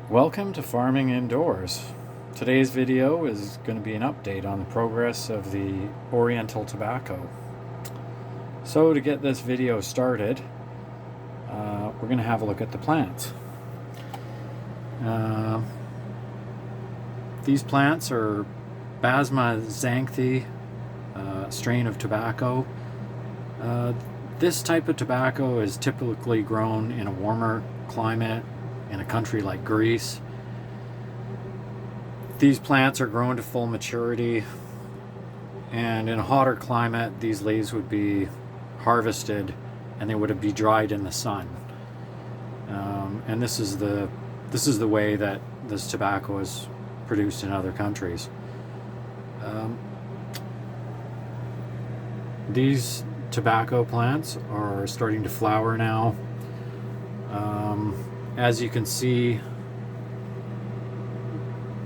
Welcome to Farming Indoors. Today's video is going to be an update on the progress of the Oriental tobacco. So to get this video started, we're going to have a look at the plants. These plants are Basma xanthe strain of tobacco. This type of tobacco is typically grown in a warmer climate in a country like Greece. These plants are grown to full maturity, and in a hotter climate these leaves would be harvested and they would be dried in the sun. And this is the way that this tobacco is produced in other countries. These tobacco plants are starting to flower now. As you can see,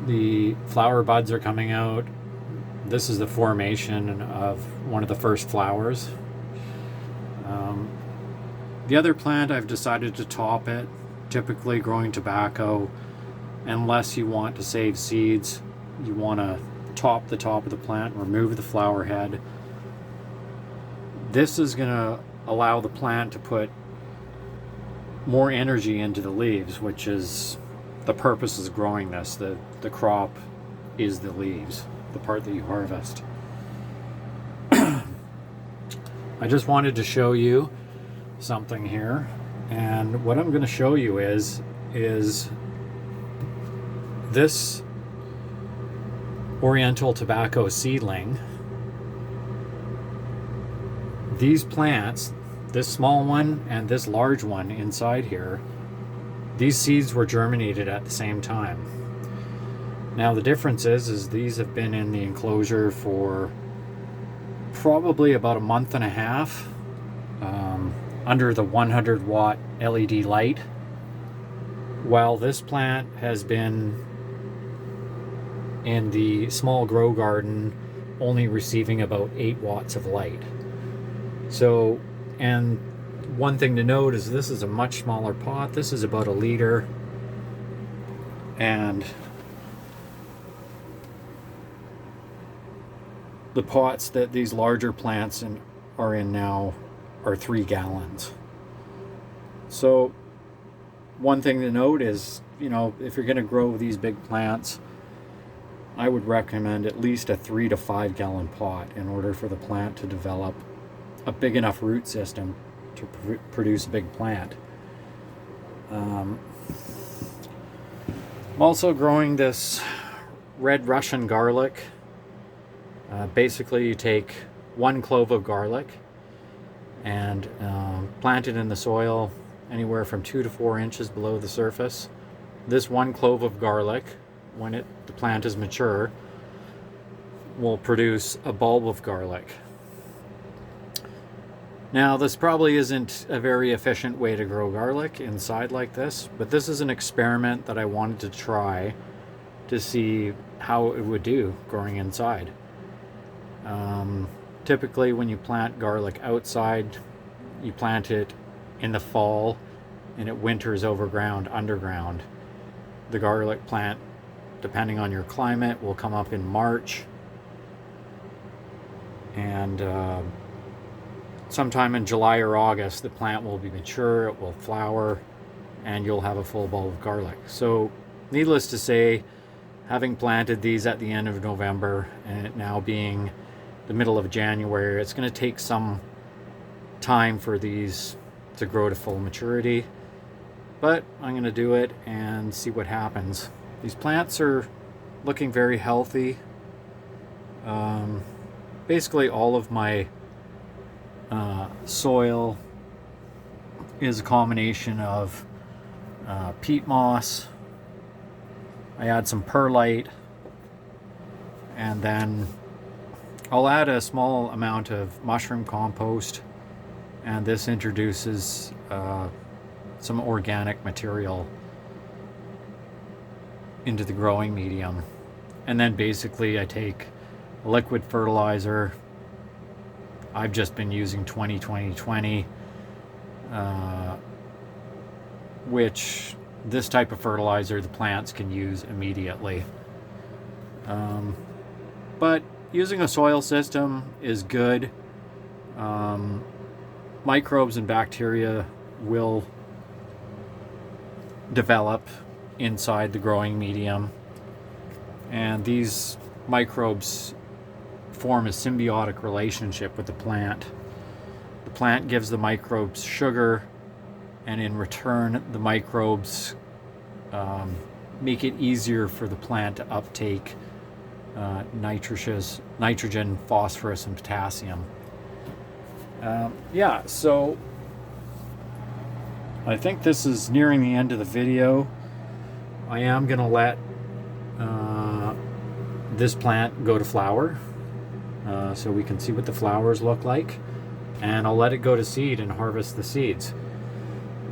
the flower buds are coming out. This is the formation of one of the first flowers. The other plant, I've decided to top it. Typically growing tobacco, unless you want to save seeds, you want to top the top of the plant, remove the flower head. This is going to allow the plant to put more energy into the leaves, which is the purpose of growing this. The crop is the leaves, the part that you harvest. I just wanted to show you something here, and what I'm going to show you is this Oriental tobacco seedling. These plants, this small one and this large one inside here, these seeds were germinated at the same time. Now the difference is these have been in the enclosure for probably about a month and a half, under the 100-watt LED light, while this plant has been in the small grow garden only receiving about 8 watts of light. So, and one thing to note is this is a much smaller pot. This is about 1 liter, and the pots that these larger plants are in now are 3 gallons. So one thing to note is, if you're going to grow these big plants, I would recommend at least a 3 to 5 gallon pot in order for the plant to develop a big enough root system to produce a big plant. I'm also growing this red Russian garlic. Basically you take 1 clove of garlic and plant it in the soil anywhere from 2 to 4 inches below the surface. This 1 clove of garlic, when the plant is mature, will produce a bulb of garlic. Now, this probably isn't a very efficient way to grow garlic inside like this, but this is an experiment that I wanted to try to see how it would do growing inside. Typically, when you plant garlic outside, you plant it in the fall and it winters underground. The garlic plant, depending on your climate, will come up in March, and sometime in July or August the plant will be mature, it will flower, and you'll have a full bulb of garlic. So needless to say, having planted these at the end of November and it now being the middle of January, it's going to take some time for these to grow to full maturity, but I'm going to do it and see what happens. These plants are looking very healthy. Basically all of my soil is a combination of peat moss. I add some perlite, and then I'll add a small amount of mushroom compost, and this introduces some organic material into the growing medium. And then basically I take liquid fertilizer. I've just been using 20-20-20, which this type of fertilizer the plants can use immediately. But using a soil system is good. Microbes and bacteria will develop inside the growing medium, and these microbes form a symbiotic relationship with the plant. The plant gives the microbes sugar, and in return the microbes make it easier for the plant to uptake nitrogen, phosphorus, and potassium. Yeah, so I think this is nearing the end of the video. I am going to let this plant go to flower so we can see what the flowers look like, and I'll let it go to seed and harvest the seeds.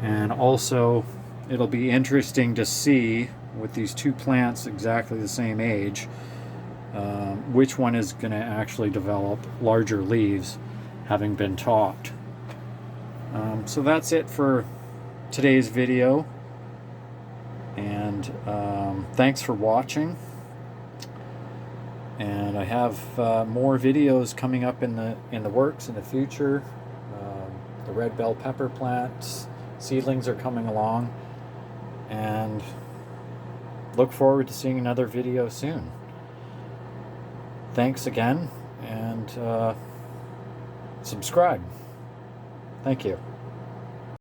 And also it'll be interesting to see with these two plants exactly the same age which one is going to actually develop larger leaves having been topped. So that's it for today's video, and thanks for watching. And I have more videos coming up in the works in the future. The red bell pepper plants seedlings are coming along, and look forward to seeing another video soon. Thanks again, and subscribe. Thank you.